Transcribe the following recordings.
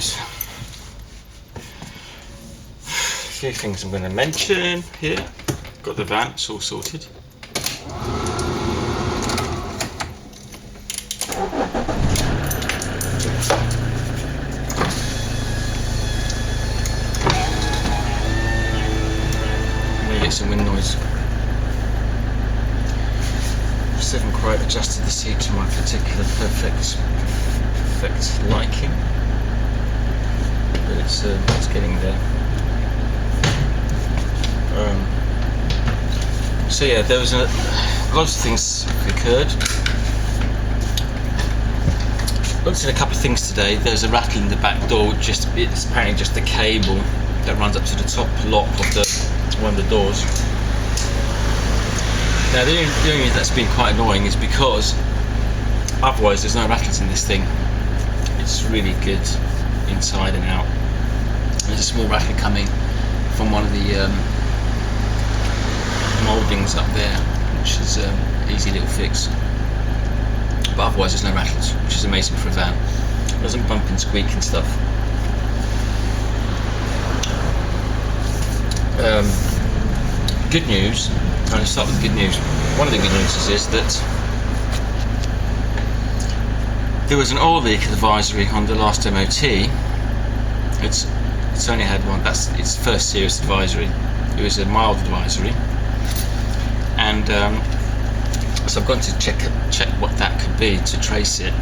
Right. A few things I'm going to mention here. Got the van, it's all sorted. I'm going to get some wind noise. Still haven't quite adjusted the seat to my particular perfect liking, but it's getting there. So yeah, there was lots of things occurred. Looked at a couple of things today. There's a rattle in the back door. It's apparently just the cable that runs up to the top lock of one of the doors. Now the only reason that's been quite annoying is because otherwise there's no rattles in this thing. It's really good inside and out. There's a small rattle coming from one of the mouldings up there, which is an easy little fix. But otherwise there's no rattles, which is amazing for a van. It doesn't bump and squeak and stuff. Good news. I'm going to start with good news. One of the good news is that there was an oil leak advisory on the last MOT. It's only had one. That's its first serious advisory. It was a mild advisory, and so I've gone to check what that could be to trace it,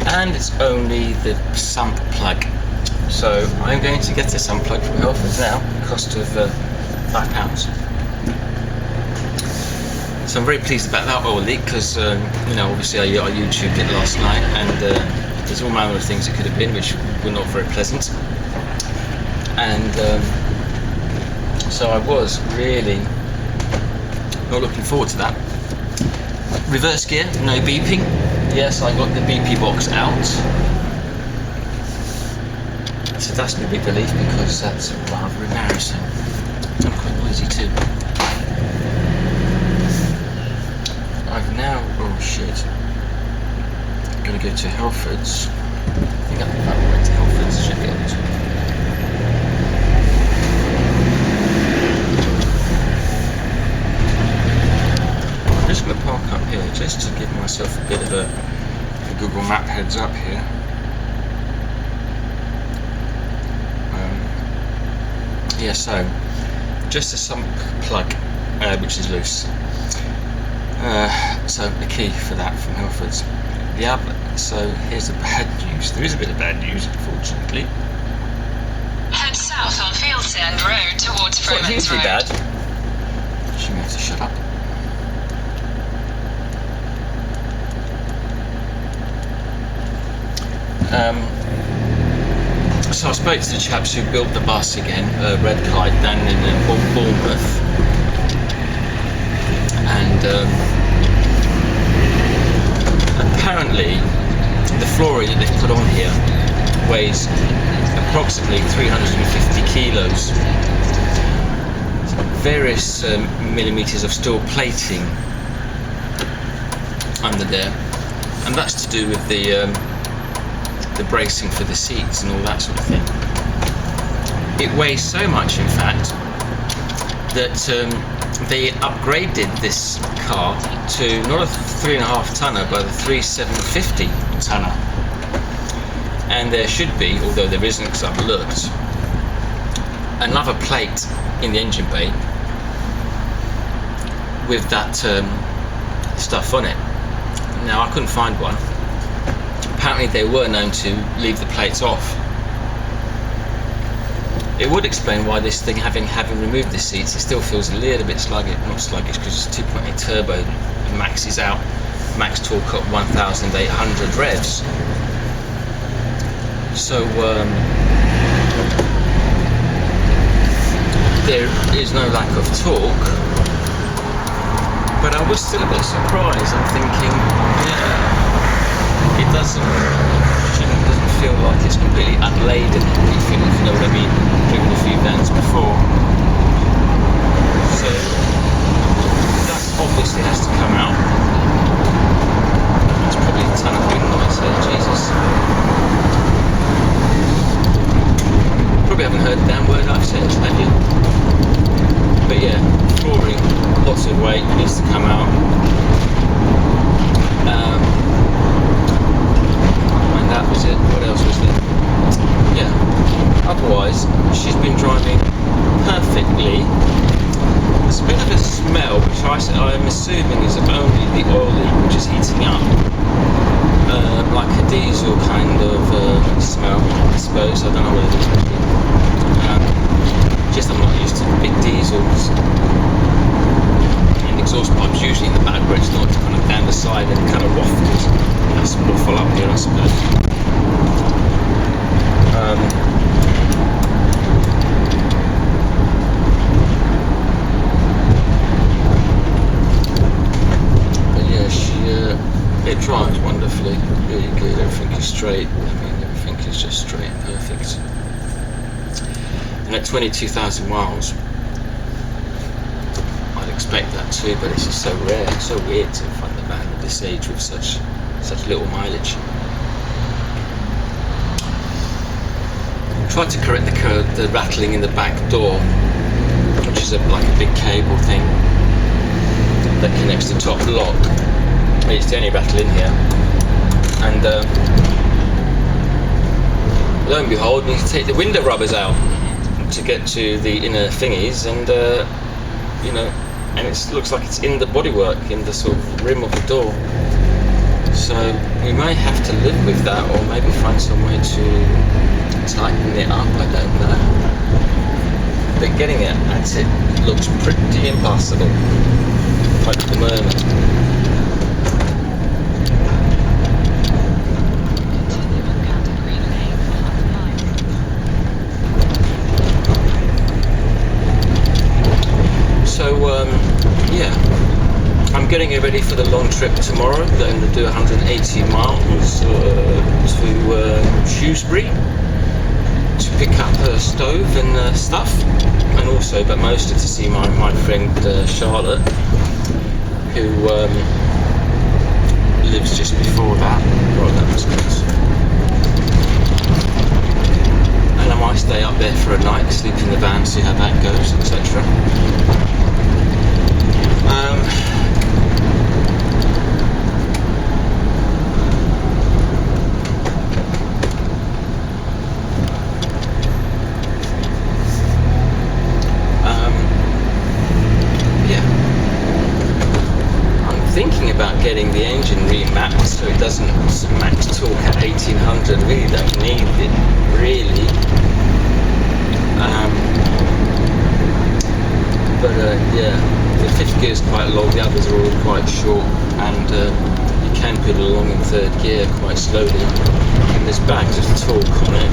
and it's only the sump plug. So I'm going to get a sump plug from Helford now, cost of £5. So I'm very pleased about that oil leak because obviously I YouTubed it last night, and there's all manner of things it could have been which were not very pleasant, and so I was really not looking forward to that. Reverse gear, no beeping. Yes, I got the BP box out, so that's no big relief because that's rather embarrassing and quite noisy too. I've now, oh shit, I'm going to go to Helford's. I think I'm about to Helford's, should be able to. I'm just going to park up here just to give myself a bit of a Google Map heads up here. Yeah, so just a sump plug which is loose. So the key for that from Helford's. So here's the bad news. There is a bit of bad news, unfortunately. Head south on Fieldsend Road towards It's not Fromen's hugely Road. bad. She may have to shut up. So I spoke to the chaps who built the bus again, Red Kite, down in Bournemouth, and apparently the flooring that they've put on here weighs approximately 350 kilos. Various millimeters of steel plating under there, and that's to do with the bracing for the seats and all that sort of thing. It weighs so much, in fact, that they upgraded this car to not a 3.5 tonner but a 3,750 tonner, and there should be, although there isn't because I've looked, another plate in the engine bay with that stuff on it. Now I couldn't find one. Apparently they were known to leave the plates off. It would explain why this thing, having removed the seats, it still feels a little bit sluggish, not sluggish, because it's 2.8 turbo and maxes out, max torque at 1,800 revs. So there is no lack of torque, but I was still a bit surprised. I'm thinking, yeah, it doesn't feel like it's completely unladen, if you know what I mean. Driven a few vans before, so that obviously has to come out. It's probably a ton of wind noise there, Jesus. exhaust pipe's usually in the back where it's not kind of down the side and kind of wafted. That's waffle up here, I suppose. But yeah, it drives wonderfully, really good. Everything is straight. I mean, everything is just straight and perfect. And at 22,000 miles, I'd expect that too, but it's just so rare, so weird to find a van at this age with such little mileage. Tried to correct the rattling in the back door, which is like a big cable thing that connects the top lock. It's the only rattle in here, and lo and behold, we need to take the window rubbers out to get to the inner thingies, and and it looks like it's in the bodywork, in the sort of rim of the door. So we may have to live with that, or maybe find some way to tighten it up, I don't know. But getting it at it looks pretty impossible at the moment. So yeah, I'm getting it ready for the long trip tomorrow. I'm going to do 180 miles to Shrewsbury to pick up a stove and stuff, and also, but mostly to see my friend Charlotte, who lives just before that. Oh, that was nice. And I might stay up there for a night, sleep in the van, see how that goes, etc. Thinking about getting the engine remapped so it doesn't max torque at 1800. Really don't need it, really. Yeah, the fifth gear is quite long, the others are all quite short, and you can put it along in third gear quite slowly, and there's bags of torque on it,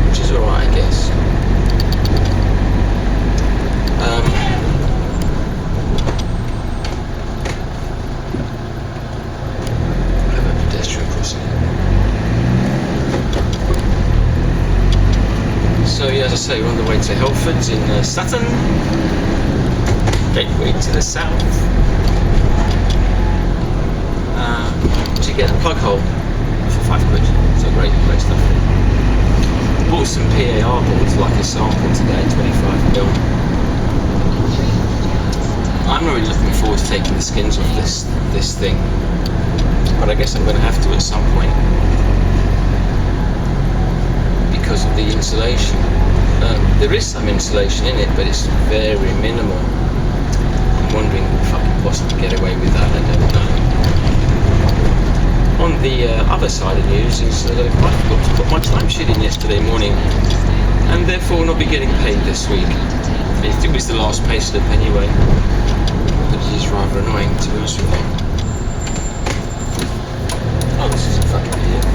which is alright, I guess. So yeah, as I say, we're on the way to Helford's in Sutton, gateway to the south, to get a plug hole for £5. So great stuff. Bought some PAR boards like a sample today, 25mm. I'm really looking forward to taking the skins off this thing, but I guess I'm going to have to at some point, because of the insulation. There is some insulation in it, but it's very minimal. I'm wondering if I can possibly get away with that, I don't know. On the other side of the news is that I forgot to put my timesheet in yesterday morning, and therefore not be getting paid this week. It was the last pay slip anyway, but it is rather annoying, to be honest with you. Oh, this is a fucking idiot.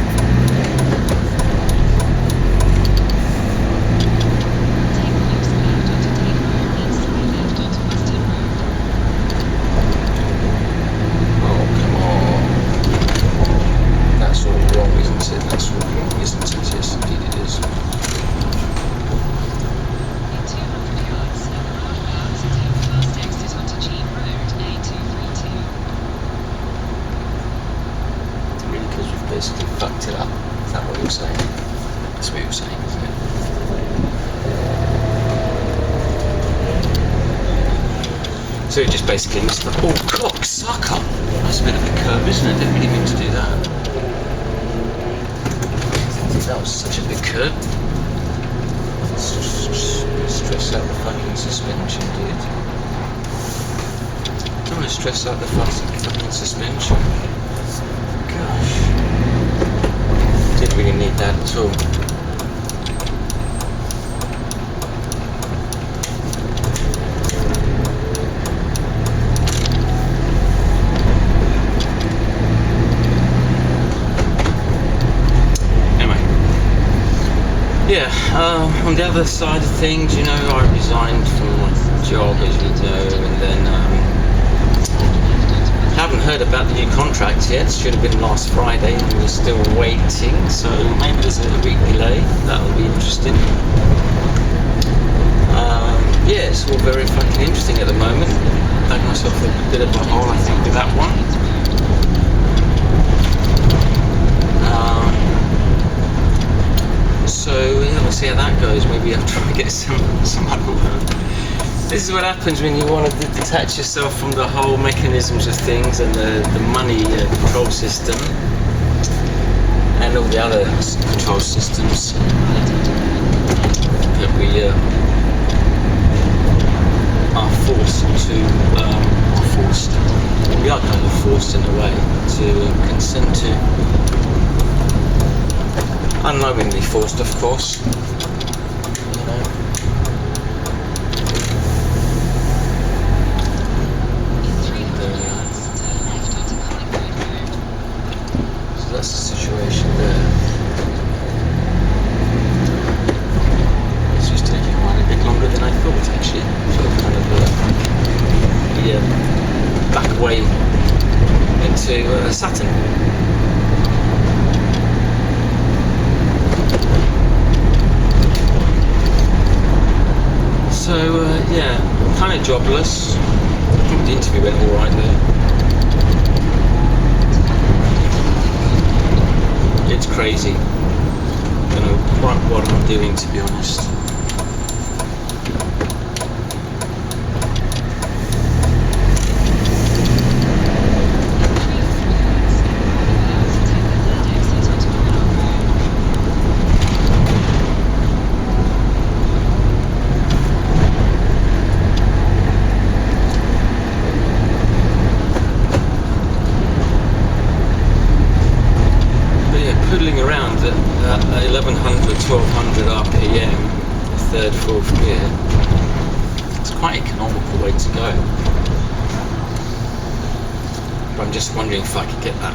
Basically fucked it up. Is that what you're saying? That's what you're saying, isn't it? So it just basically missed the... Oh, cocksucker! That's a bit of a curve, isn't it? Didn't really mean to do that. That was such a big curve. Stress out the fucking suspension, dude. Don't want to stress out the fucking suspension. Gosh. Didn't really need that at all. on the other side of things, you know, I resigned from my job, as you know, and then haven't heard about the new contract yet. Should have been last Friday, and we're still waiting. So maybe there's a week delay. That'll be interesting. Yeah, it's all very fucking interesting at the moment. Dug myself a bit of a hole, I think, with that one. So yeah, we'll see how that goes. Maybe I'll try and get some other work. This is what happens when you want to detach yourself from the whole mechanisms of things and the money control system and all the other control systems that we are forced to, we are kind of forced in a way to consent to. Unknowingly forced, of course. You know. So that's the situation there. It's just taking quite a bit longer than I thought, actually. So kind of the back way into Saturn. So yeah, kind of jobless. I think the interview went all right there. It's crazy. I don't know quite what I'm doing, to be honest. Poodling around at 1100, 1200 RPM, third, fourth gear. It's quite an economical way to go. But I'm just wondering if I could get that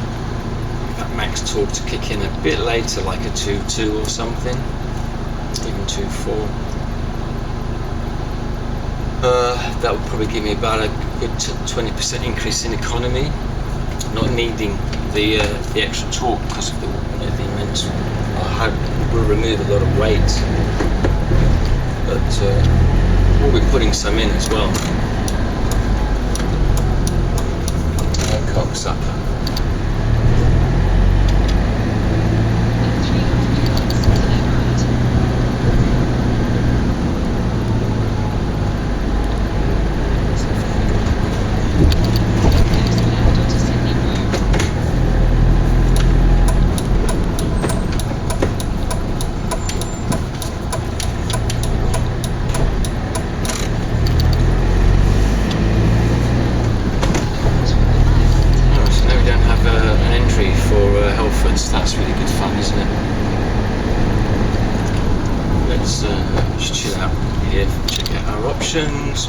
max torque to kick in a bit later, like a 2.2 or something, even 2.4. That would probably give me about a good 20% increase in economy, not needing the extra torque because of the immense. Will remove a lot of weight, but we'll be putting some in as well. Cocksucker. That's really good fun, isn't it? Let's just chill out here, check out our options.